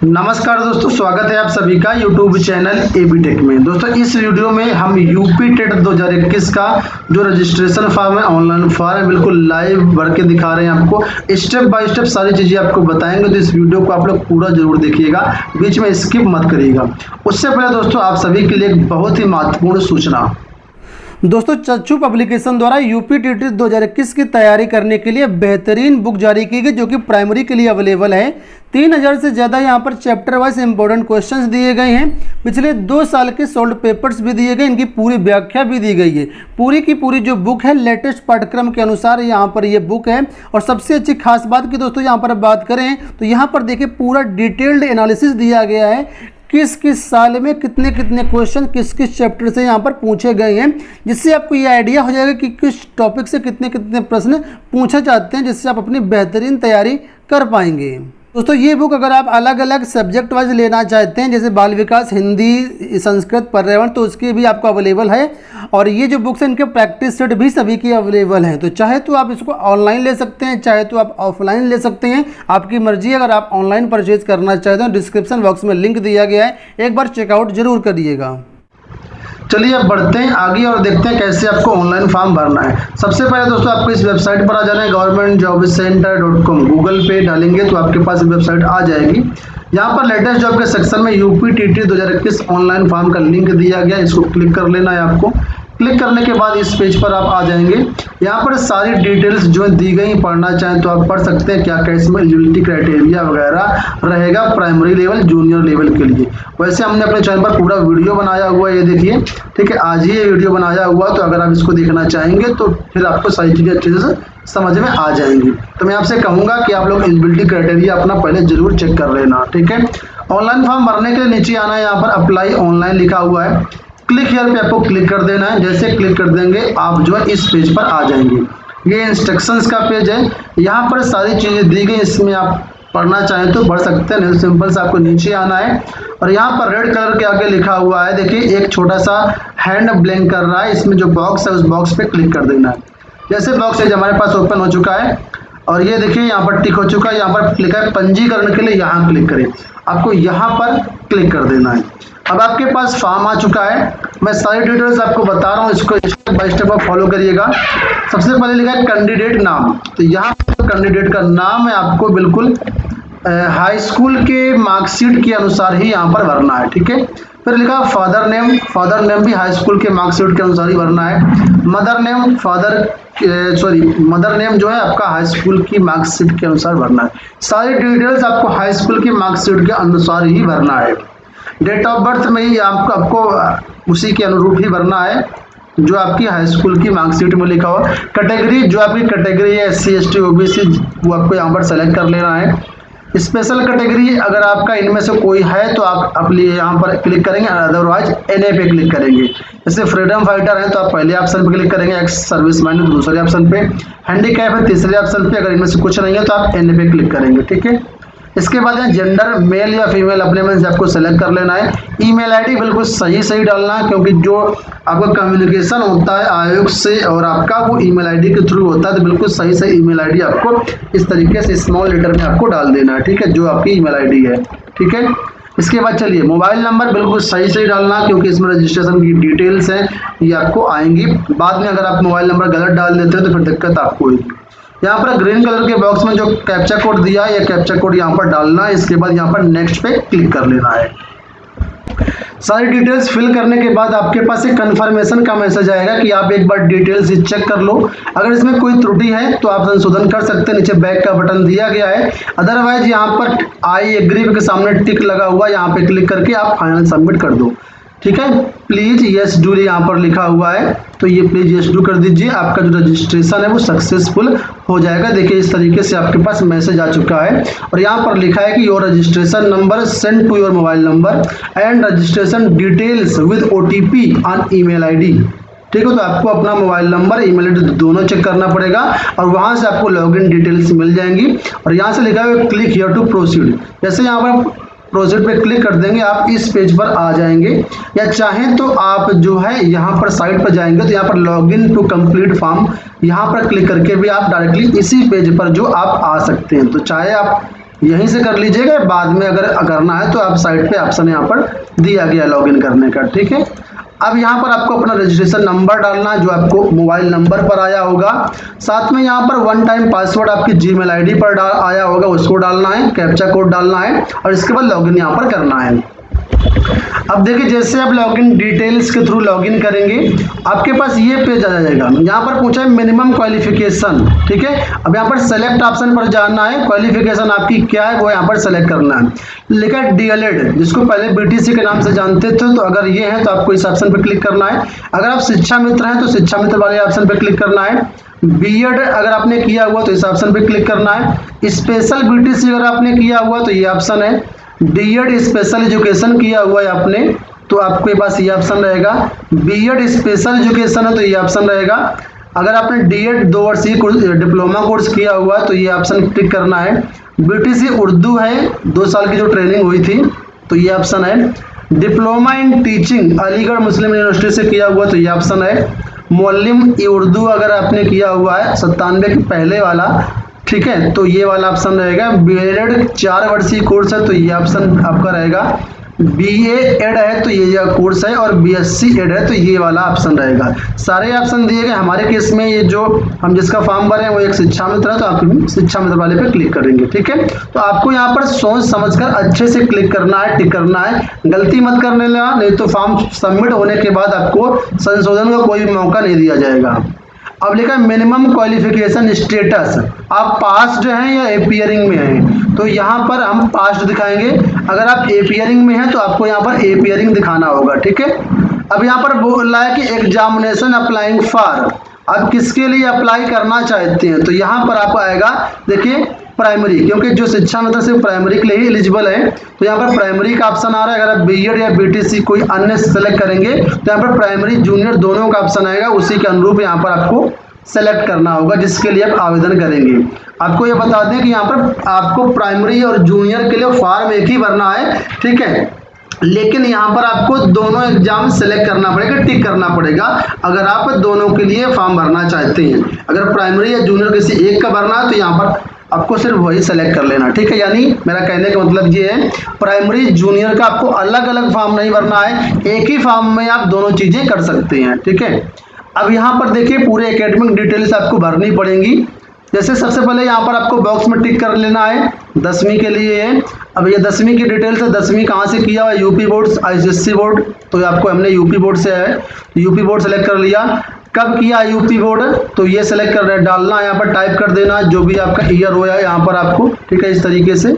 नमस्कार दोस्तों, स्वागत है आप सभी का यूट्यूब चैनल एबी टेक में। दोस्तों इस वीडियो में हम यूपी टेट 2021 का जो रजिस्ट्रेशन फॉर्म है, ऑनलाइन फॉर्म है, बिल्कुल लाइव भर के दिखा रहे हैं आपको। स्टेप बाय स्टेप सारी चीजें आपको बताएंगे, तो इस वीडियो को आप लोग पूरा जरूर देखिएगा, बीच में स्किप मत करिएगा। उससे पहले दोस्तों आप सभी के लिए एक बहुत ही महत्वपूर्ण सूचना। दोस्तों चच्चू पब्लिकेशन द्वारा यूपी टेट 2021 की तैयारी करने के लिए बेहतरीन बुक जारी की गई, जो कि प्राइमरी के लिए अवेलेबल है। 3000 से ज़्यादा यहाँ पर चैप्टर वाइज इंपॉर्टेंट क्वेश्चंस दिए गए हैं। पिछले 2 साल के सोल्ड पेपर्स भी दिए गए, इनकी पूरी व्याख्या भी दी गई है। पूरी की पूरी जो बुक है लेटेस्ट पाठ्यक्रम के अनुसार यहाँ पर ये बुक है। और सबसे अच्छी खास बात कि दोस्तों यहाँ पर बात करें तो यहाँ पर देखिए पूरा डिटेल्ड एनालिसिस दिया गया है, किस किस साल में कितने कितने क्वेश्चन किस किस चैप्टर से यहाँ पर पूछे गए हैं, जिससे आपको ये आइडिया हो जाएगा कि किस टॉपिक से कितने कितने प्रश्न पूछे जाते हैं, जिससे आप अपनी बेहतरीन तैयारी कर पाएंगे। दोस्तों ये बुक अगर आप अलग अलग सब्जेक्ट वाइज लेना चाहते हैं, जैसे बाल विकास, हिंदी, संस्कृत, पर्यावरण, तो उसकी भी आपको अवेलेबल है। और ये जो बुक्स हैं इनके प्रैक्टिस सेट भी सभी की अवेलेबल हैं। तो चाहे तो आप इसको ऑनलाइन ले सकते हैं, चाहे तो आप ऑफलाइन ले सकते हैं, आपकी मर्जी। अगर आप ऑनलाइन परचेज करना चाहते हैं डिस्क्रिप्शन बॉक्स में लिंक दिया गया है, एक बार चेकआउट जरूर करिएगा। चलिए अब बढ़ते हैं आगे और देखते हैं कैसे आपको ऑनलाइन फॉर्म भरना है। सबसे पहले दोस्तों आपको इस वेबसाइट पर आ जाना है, governmentjobcenter.com। गूगल पे डालेंगे तो आपके पास वेबसाइट आ जाएगी। यहाँ पर लेटेस्ट जॉब के सेक्शन में यूपी टीटी 2021 ऑनलाइन फॉर्म का लिंक दिया गया, इसको क्लिक कर लेना है आपको। क्लिक करने के बाद इस पेज पर आप आ जाएंगे। यहाँ पर सारी डिटेल्स जो दी गई पढ़ना चाहें तो आप पढ़ सकते हैं, क्या क्या इसमें एलिजिबिलिटी क्राइटेरिया वगैरह रहेगा प्राइमरी लेवल, जूनियर लेवल के लिए। वैसे हमने अपने चैनल पर पूरा वीडियो बनाया हुआ है, ये देखिए, ठीक है। आज ही ये वीडियो बनाया हुआ, तो अगर आप इसको देखना चाहेंगे तो फिर आपको सारी चीज़ें अच्छे से समझ में आ जाएंगी। तो मैं आपसे कहूँगा कि आप लोग एलिजिबिलिटी क्राइटेरिया अपना पहले जरूर चेक कर लेना, ठीक है। ऑनलाइन फॉर्म भरने के लिए नीचे आना है, यहाँ पर अप्लाई ऑनलाइन लिखा हुआ है, क्लिक हियर पे आपको क्लिक कर देना है। जैसे क्लिक कर देंगे आप जो है इस पेज पर आ जाएंगे। ये इंस्ट्रक्शंस का पेज है, यहाँ पर सारी चीज़ें दी गई, इसमें आप पढ़ना चाहें तो पढ़ सकते हैं, नहीं सिंपल से आपको नीचे आना है। और यहाँ पर रेड कलर के आगे लिखा हुआ है, देखिए एक छोटा सा हैंड ब्लिंक कर रहा है, इसमें जो बॉक्स है उस बॉक्स पे क्लिक कर देना है। जैसे बॉक्स हमारे पास ओपन हो चुका है और ये देखिए यहाँ पर टिक हो चुका है, यहाँ पर लिखा है पंजीकरण के लिए, यहाँ क्लिक करें, आपको यहाँ पर क्लिक कर देना है। अब आपके पास फॉर्म आ चुका है, मैं सारी डिटेल्स आपको बता रहा हूँ, इसको स्टेप बाय स्टेप आप फॉलो करिएगा। सबसे पहले लिखा है कैंडिडेट नाम, तो यहाँ पर कैंडिडेट का नाम है आपको बिल्कुल हाई स्कूल के मार्कशीट के अनुसार ही यहाँ पर भरना है, ठीक है। फिर लिखा फादर नेम भी हाई स्कूल के मार्कशीट के अनुसार ही भरना है। मदर नेम जो है आपका हाई स्कूल की मार्कशीट के अनुसार भरना है। सारी डिटेल्स आपको हाई स्कूल की मार्कशीट के अनुसार ही भरना है। डेट ऑफ बर्थ में ही आपको उसी के अनुरूप ही भरना है जो आपकी हाई स्कूल की मार्कशीट में लिखा हुआ। कैटेगरी, जो आपकी कैटेगरी है SC ST OBC, वो आपको यहाँ पर सेलेक्ट कर लेना है। स्पेशल कैटेगरी अगर आपका इनमें से कोई है तो आप अपने यहाँ पर क्लिक करेंगे, अदरवाइज NA पे क्लिक करेंगे। जैसे फ्रीडम फाइटर है तो आप पहले ऑप्शन पे क्लिक करेंगे, एक्स सर्विसमैन दूसरे ऑप्शन पे, हैंडीकैप है तीसरे ऑप्शन पे, अगर इनमें से कुछ नहीं है तो आप NA पे क्लिक करेंगे, ठीक है। इसके बाद है जेंडर, मेल या फीमेल अपने में से आपको सेलेक्ट कर लेना है। ईमेल आईडी बिल्कुल सही डालना है, क्योंकि जो आपका कम्युनिकेशन होता है आयोग से और आपका वो ईमेल आईडी के थ्रू होता है, तो बिल्कुल सही ईमेल आईडी आपको इस तरीके से स्मॉल लेटर में आपको डाल देना है, ठीक है, जो आपकी ईमेल आईडी है, ठीक है। इसके बाद चलिए मोबाइल नंबर बिल्कुल सही डालना, क्योंकि इसमें रजिस्ट्रेशन की डिटेल्स हैं ये आपको आएंगी। बाद में अगर आप मोबाइल नंबर गलत डाल देते हैं तो फिर दिक्कत आपको होगी। यहाँ पर ग्रीन कलर के बॉक्स में जो कैप्चा कोड दिया है, ये कैप्चा कोड यहाँ पर डालना है। इसके बाद यहाँ पर नेक्स्ट पे क्लिक कर लेना है। सारी डिटेल्स फिल करने के बाद आपके पास एक कंफर्मेशन का मैसेज आएगा कि आप एक बार डिटेल्स चेक कर लो। अगर इसमें कोई त्रुटि है तो आप संशोधन कर सकते हैं, नीचे बैक का बटन दिया गया है। अदरवाइज यहाँ पर आई एग्री के सामने टिक लगा हुआ, यहाँ पे क्लिक करके आप फाइनल सबमिट कर दो, ठीक है। प्लीज यस डू यहाँ पर लिखा हुआ है, तो ये प्लीज यस डू कर दीजिए, आपका जो रजिस्ट्रेशन है वो सक्सेसफुल हो जाएगा। देखिए इस तरीके से आपके पास मैसेज आ चुका है और यहाँ पर लिखा है कि your registration number send to your mobile number and registration details with OTP on email ID, ठीक है। तो आपको अपना मोबाइल नंबर, ईमेल ID दोनों चेक करना पड़ेगा और वहाँ से आपको लॉगिन डिटेल्स मिल जाएंगी। और यहाँ से लिखा है क्लिक हियर टू प्रोसीड, जैसे यहाँ पर प्रोजेक्ट पे क्लिक कर देंगे आप इस पेज पर आ जाएंगे। या चाहें तो आप जो है यहाँ पर साइट पर जाएंगे तो यहाँ पर लॉगिन टू कंप्लीट फॉर्म, यहाँ पर क्लिक करके भी आप डायरेक्टली इसी पेज पर जो आप आ सकते हैं। तो चाहे आप यहीं से कर लीजिएगा, बाद में अगर करना है तो आप साइट पे ऑप्शन यहाँ पर दिया गया लॉगिन करने का, ठीक है। अब यहाँ पर आपको अपना रजिस्ट्रेशन नंबर डालना है जो आपको मोबाइल नंबर पर आया होगा, साथ में यहाँ पर वन टाइम पासवर्ड आपकी जीमेल आईडी पर आया होगा, उसको डालना है, कैप्चा कोड डालना है और इसके बाद लॉगिन यहाँ पर करना है। अब देखिए जैसे आप लॉगिन डिटेल्स के थ्रू लॉगिन करेंगे आपके पास ये पेज आ जाएगा। यहाँ पर पूछा है मिनिमम क्वालिफिकेशन, ठीक है। अब यहाँ पर सेलेक्ट ऑप्शन पर जाना है, क्वालिफिकेशन आपकी क्या है वो यहाँ पर सेलेक्ट करना है। लिखा है डीएलएड, जिसको पहले बीटीसी के नाम से जानते थे, तो अगर ये है तो आपको इस ऑप्शन पर क्लिक करना है। अगर आप शिक्षा मित्र हैं तो शिक्षा मित्र वाले ऑप्शन पर क्लिक करना है। बीएड अगर आपने किया हुआ तो इस ऑप्शन पर क्लिक करना है। स्पेशल बीटीसी अगर आपने किया हुआ तो ये ऑप्शन है। डीएड स्पेशल एजुकेशन किया हुआ है आपने तो आपके पास ये ऑप्शन रहेगा। बीएड स्पेशल एजुकेशन है तो ये ऑप्शन रहेगा। अगर आपने डीएड 2 वर्षीय डिप्लोमा कोर्स किया हुआ है तो ये ऑप्शन क्लिक करना है। बीटीसी उर्दू है, 2 साल की जो ट्रेनिंग हुई थी तो ये ऑप्शन है। Diploma in teaching Aligarh Muslim university से किया हुआ तो ये ऑप्शन है। मौलिम उर्दू अगर आपने किया हुआ है 97 के पहले वाला, ठीक है, तो ये वाला ऑप्शन रहेगा। बीएड 4 वर्षीय कोर्स है तो ये ऑप्शन आपका रहेगा। बीए एड है तो ये कोर्स है और बीएससी एड है तो ये वाला ऑप्शन रहेगा। सारे ऑप्शन दिए गए। हमारे केस में ये जो हम जिसका फॉर्म भरे हैं वो एक शिक्षा मित्र है तो आप शिक्षा मित्र वाले पे क्लिक करेंगे, ठीक है। तो आपको यहाँ पर सोच समझकर अच्छे से क्लिक करना है, टिक करना है, गलती मत करने लगा, नहीं तो फॉर्म सबमिट होने के बाद आपको संशोधन का कोई भी मौका नहीं दिया जाएगा। अब लिखा है मिनिमम क्वालिफिकेशन स्टेटस, आप पास्ड हैं या एपियरिंग में हैं, तो यहाँ पर हम पास्ट दिखाएंगे। अगर आप एपियरिंग में हैं तो आपको यहाँ पर एपियरिंग दिखाना होगा, ठीक है। अब यहाँ पर बोल रहा है कि एग्जामिनेशन अप्लाइंग फॉर, आप किसके लिए अप्लाई करना चाहते हैं, तो यहाँ पर आपको आएगा देखिए प्राइमरी, क्योंकि जो शिक्षा मित्र से प्राइमरी के लिए ही एलिजिबल है तो यहाँ पर प्राइमरी का ऑप्शन आ रहा है। अगर आप बीएड या बीटीसी कोई अन्य सेलेक्ट करेंगे तो यहाँ पर प्राइमरी जूनियर दोनों का ऑप्शन आएगा, उसी के अनुरूप यहाँ पर आपको सेलेक्ट करना होगा जिसके लिए आप आवेदन करेंगे। आपको ये बता दें कि यहाँ पर आपको प्राइमरी और जूनियर के लिए फॉर्म एक ही भरना है, ठीक है, लेकिन यहाँ पर आपको दोनों एग्जाम सेलेक्ट करना पड़ेगा, टिक करना पड़ेगा अगर आप दोनों के लिए फॉर्म भरना चाहते हैं। अगर प्राइमरी या जूनियर किसी एक का भरना है तो यहाँ पर आपको सिर्फ वही सेलेक्ट कर लेना, ठीक है। यानी मेरा कहने का मतलब ये है प्राइमरी जूनियर का आपको अलग अलग फॉर्म नहीं भरना है, एक ही फॉर्म में आप दोनों चीजें कर सकते हैं, ठीक है। अब यहाँ पर देखिए पूरे एकेडमिक डिटेल्स आपको भरनी पड़ेंगी। जैसे सबसे पहले यहाँ पर आपको बॉक्स में टिक कर लेना है 10वीं के लिए है। अब ये 10वीं की डिटेल्स है, 10वीं कहाँ से किया हुआ है, यूपी बोर्ड, आईसीएससी बोर्ड, तो आपको हमने यूपी बोर्ड से है, यूपी बोर्ड सेलेक्ट कर लिया। कब किया यूपी बोर्ड, तो ये सेलेक्ट कर डालना है, यहाँ पर टाइप कर देना जो भी आपका ईयर हो है यहाँ पर आपको, ठीक है, इस तरीके से।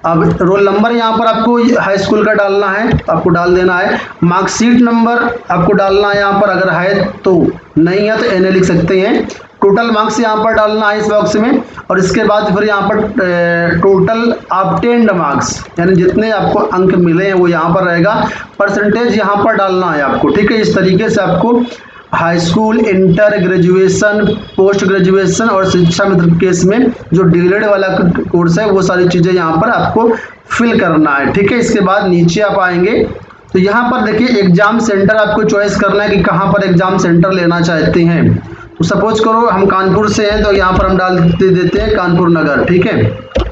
अब रोल नंबर यहाँ पर आपको हाई स्कूल का डालना है, आपको डाल देना है। मार्कशीट नंबर आपको डालना है यहाँ पर, अगर है तो, नहीं है तो एनए लिख सकते हैं। टोटल मार्क्स यहाँ पर डालना है इस बॉक्स में, और इसके बाद फिर यहाँ पर टोटल ऑब्टेन्ड मार्क्स यानी जितने आपको अंक मिले हैं वो यहाँ पर रहेगा। परसेंटेज यहाँ पर डालना है आपको, ठीक है। इस तरीके से आपको high school, inter, graduation, post graduation और शिक्षा मित्र केस में जो डीएलएड वाला कोर्स है वो सारी चीज़ें यहाँ पर आपको फिल करना है, ठीक है। इसके बाद नीचे आप आएंगे तो यहाँ पर देखिए एग्जाम सेंटर आपको चॉइस करना है कि कहाँ पर एग्जाम सेंटर लेना चाहते हैं। तो सपोज करो हम कानपुर से हैं तो यहाँ पर हम डाल देते हैं कानपुर नगर, ठीक है।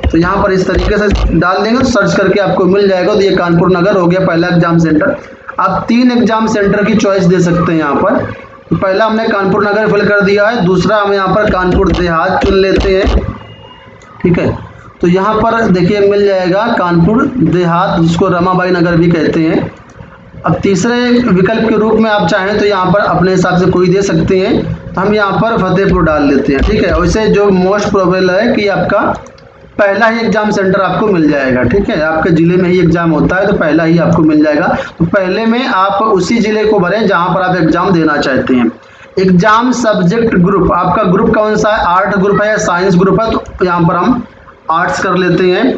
तो यहाँ पर इस तरीके से डाल देंगे तो सर्च करके आपको मिल जाएगा। तो ये कानपुर नगर हो गया पहला एग्जाम सेंटर। आप 3 एग्जाम सेंटर की चॉइस दे सकते हैं यहाँ पर। तो पहला हमने कानपुर नगर फिल कर दिया है, दूसरा हम यहाँ पर कानपुर देहात चुन लेते हैं, ठीक है। तो यहाँ पर देखिए मिल जाएगा कानपुर देहात, जिसको रमाबाई नगर भी कहते हैं। अब तीसरे विकल्प के रूप में आप चाहें तो यहाँ पर अपने हिसाब से कोई दे सकते हैं, तो हम यहाँ पर फतेहपुर डाल देते हैं, ठीक है। वैसे जो मोस्ट प्रोबेबल है कि आपका पहला ही एग्जाम सेंटर आपको मिल जाएगा, ठीक है। आपके जिले में ही एग्जाम होता है तो पहला ही आपको मिल जाएगा। तो पहले में आप उसी जिले को भरें जहां पर आप एग्जाम देना चाहते हैं। एग्जाम सब्जेक्ट ग्रुप, आपका ग्रुप कौन सा है, आर्ट ग्रुप है या साइंस ग्रुप है, तो यहाँ पर हम आर्ट्स कर लेते हैं।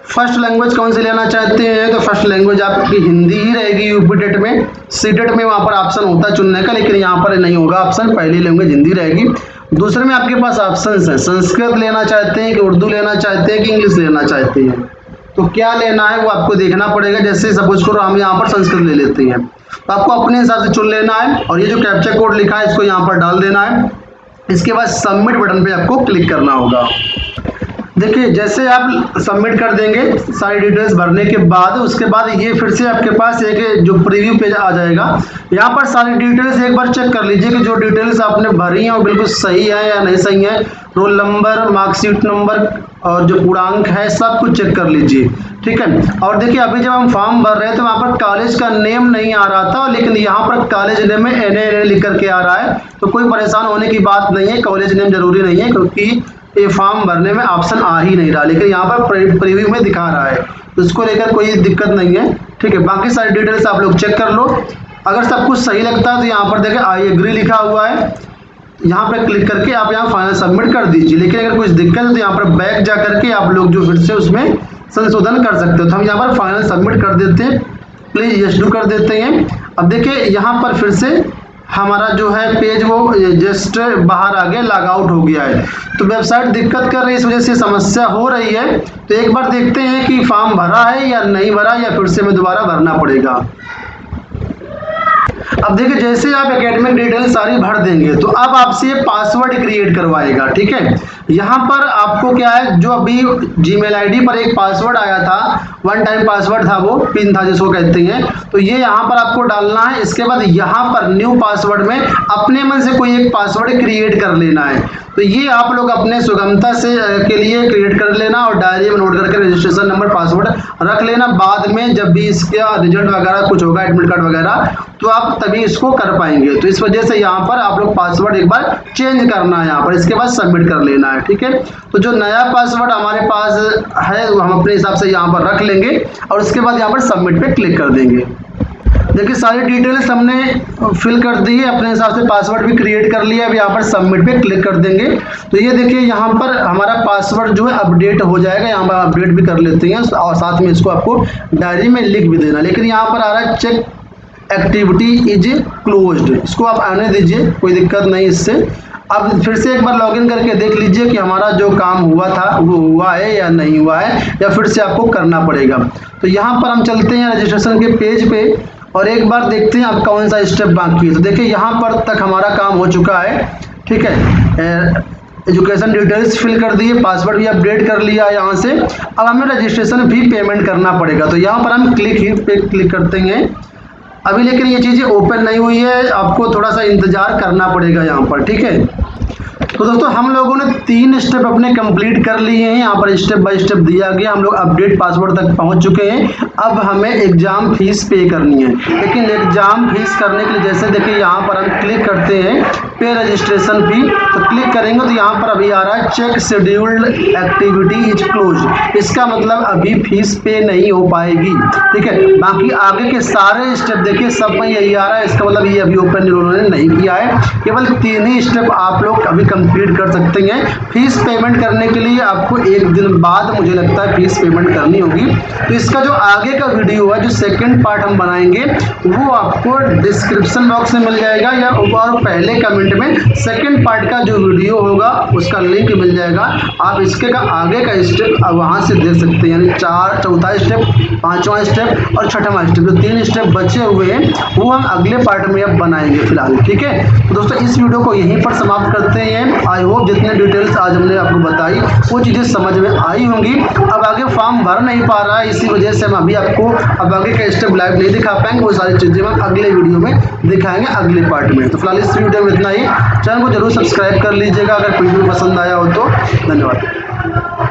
फर्स्ट लैंग्वेज कौन सी लेना चाहते हैं, तो फर्स्ट लैंग्वेज आपकी हिंदी ही रहेगी। यूपी टेट में, सी टेट में वहाँ पर ऑप्शन होता है चुनने का, लेकिन यहाँ पर नहीं होगा ऑप्शन, पहली लैंग्वेज हिंदी रहेगी। दूसरे में आपके पास ऑप्शंस हैं, संस्कृत लेना चाहते हैं कि उर्दू लेना चाहते हैं कि इंग्लिश लेना चाहते हैं। तो क्या लेना है वो आपको देखना पड़ेगा। जैसे सपोज करो हम यहाँ पर संस्कृत ले लेते हैं, तो आपको अपने हिसाब से चुन लेना है और ये जो कैप्चा कोड लिखा है इसको यहाँ पर डाल देना है। इसके बाद सबमिट बटन पे आपको क्लिक करना होगा। देखिए जैसे आप सबमिट कर देंगे सारी डिटेल्स भरने के बाद, उसके बाद ये फिर से आपके पास एक जो प्रीव्यू पेज आ जाएगा। यहाँ पर सारी डिटेल्स एक बार चेक कर लीजिए कि जो डिटेल्स आपने भरी हैं वो बिल्कुल सही है या नहीं सही है। रोल नंबर, मार्कशीट नंबर और जो पूर्णांक है सब कुछ चेक कर लीजिए, ठीक है। और देखिए अभी जब हम फॉर्म भर रहे हैं तो वहाँ पर कॉलेज का नेम नहीं आ रहा था, लेकिन यहाँ पर कॉलेज नेम में NA लिख करके आ रहा है। तो कोई परेशान होने की बात नहीं है, कॉलेज नेम जरूरी नहीं है क्योंकि ये फॉर्म भरने में ऑप्शन आ ही नहीं रहा, लेकिन यहाँ पर प्रीव्यू में दिखा रहा है, तो इसको लेकर कोई दिक्कत नहीं है, ठीक है। बाकी सारी डिटेल्स आप लोग चेक कर लो। अगर सब कुछ सही लगता है तो यहाँ पर देखिए आई एग्री लिखा हुआ है, यहाँ पर क्लिक करके आप यहाँ फाइनल सबमिट कर दीजिए। लेकिन अगर कुछ दिक्कत है तो यहाँ पर बैक जा करके आप लोग जो फिर से उसमें संशोधन कर सकते हो। तो हम यहाँ पर फाइनल सबमिट कर देते हैं, प्लीज यस डू कर देते हैं। अब देखिए यहाँ पर फिर से हमारा जो है पेज वो जस्ट बाहर आ गया, लॉग आउट हो गया है। तो वेबसाइट दिक्कत कर रही है, इस वजह से समस्या हो रही है। तो एक बार देखते हैं कि फॉर्म भरा है या नहीं भरा, या फिर से हमें दोबारा भरना पड़ेगा। अब देखिए जैसे आप एकेडमिक डिटेल सारी भर देंगे तो अब आपसे ये पासवर्ड क्रिएट करवाएगा, ठीक है। यहाँ पर आपको क्या है, जो अभी जीमेल आईडी पर एक पासवर्ड आया था, वन टाइम पासवर्ड था, वो पिन था जिसको कहते हैं, तो ये यहाँ पर आपको डालना है। इसके बाद यहाँ पर न्यू पासवर्ड में अपने मन से कोई एक पासवर्ड क्रिएट कर लेना है। तो ये आप लोग अपने सुगमता से के लिए क्रिएट कर लेना और डायरी में नोट करके रजिस्ट्रेशन नंबर, पासवर्ड रख लेना। बाद में जब भी इसका रिजल्ट वगैरह कुछ होगा, एडमिट कार्ड वगैरह, तो आप तभी इसको कर पाएंगे। तो इस वजह से यहाँ पर आप लोग पासवर्ड एक बार चेंज करना है यहाँ पर, इसके बाद सबमिट कर लेना है, ठीक है। तो जो नया पासवर्ड हमारे पास है वो हम अपने हिसाब से यहाँ पर रख लेंगे और उसके बाद यहाँ पर सबमिट पे क्लिक कर देंगे। देखिए सारी डिटेल्स हमने फिल कर दी है, अपने हिसाब से पासवर्ड भी क्रिएट कर लिया। अब यहाँ पर सबमिट पे क्लिक कर देंगे तो ये देखिए यहाँ पर हमारा पासवर्ड जो है अपडेट हो जाएगा। यहाँ पर अपडेट भी कर लेते हैं और साथ में इसको आपको डायरी में लिख भी देना। लेकिन यहाँ पर आ रहा है चेक एक्टिविटी इज क्लोज्ड, इसको आप आने दीजिए, कोई दिक्कत नहीं इससे। अब फिर से एक बार लॉगिन करके देख लीजिए कि हमारा जो काम हुआ था वो हुआ है या नहीं हुआ है, या फिर से आपको करना पड़ेगा। तो यहाँ पर हम चलते हैं रजिस्ट्रेशन के पेज पे और एक बार देखते हैं अब कौन सा स्टेप बाकी है। तो देखिए यहाँ पर तक हमारा काम हो चुका है, ठीक है। एजुकेशन डिटेल्स फिल कर दिए, पासवर्ड भी अपडेट कर लिया यहाँ से। अब हमें रजिस्ट्रेशन भी पेमेंट करना पड़ेगा, तो यहाँ पर हम क्लिक पे क्लिक करते हैं अभी। लेकिन ये चीज़ें ओपन नहीं हुई है, आपको थोड़ा सा इंतजार करना पड़ेगा यहाँ पर, ठीक है। तो दोस्तों हम लोगों ने 3 स्टेप अपने कंप्लीट कर लिए हैं। यहाँ पर स्टेप बाय स्टेप दिया गया, हम लोग अपडेट पासवर्ड तक पहुँच चुके हैं। अब हमें एग्जाम फीस पे करनी है, लेकिन एग्जाम फीस करने के लिए जैसे देखिए यहाँ पर हम क्लिक करते हैं पे रजिस्ट्रेशन फी, तो क्लिक करेंगे तो यहाँ पर अभी आ रहा है check scheduled activity is close. इसका मतलब अभी फीस पे नहीं हो पाएगी, ठीक है। बाकी आगे के सारे स्टेप देखिए सब में यही आ रहा है, इसका मतलब ये अभी ओपन इन्होंने नहीं किया है। केवल 3 ही स्टेप आप लोग अभी कंप्लीट कर सकते हैं। फीस पेमेंट करने के लिए आपको 1 दिन बाद मुझे लगता है फीस पेमेंट करनी होगी। तो इसका जो आगे का वीडियो है, जो सेकंड पार्ट हम बनाएंगे, वो आपको डिस्क्रिप्शन बॉक्स में मिल जाएगा, या और पहले कमेंट में सेकंड पार्ट का जो वीडियो होगा उसका लिंक मिल जाएगा। आप इसके का आगे का स्टेप वहां से देख सकते हैं, यानी चौथा स्टेप, 5वां स्टेप और 6वां स्टेप, जो 3 स्टेप बचे हुए हैं वो हम अगले पार्ट में अब बनाएंगे फिलहाल, ठीक है। तो दोस्तों इस वीडियो को यहीं पर समाप्त करते हैं। आई होप जितने डिटेल्स आज हमने आपको बताई वो चीज़ें समझ में आई होंगी। अब आगे फॉर्म भर नहीं पा रहा है, इसी वजह से हम अभी आपको अब आगे का स्टेप लाइव नहीं दिखा पाएंगे, वो सारी चीज़ें हम अगले वीडियो में दिखाएंगे अगले पार्ट में। तो फिलहाल इस वीडियो में इतना ही। चैनल को जरूर सब्सक्राइब कर लीजिएगा अगर वीडियो पसंद आया हो तो। धन्यवाद।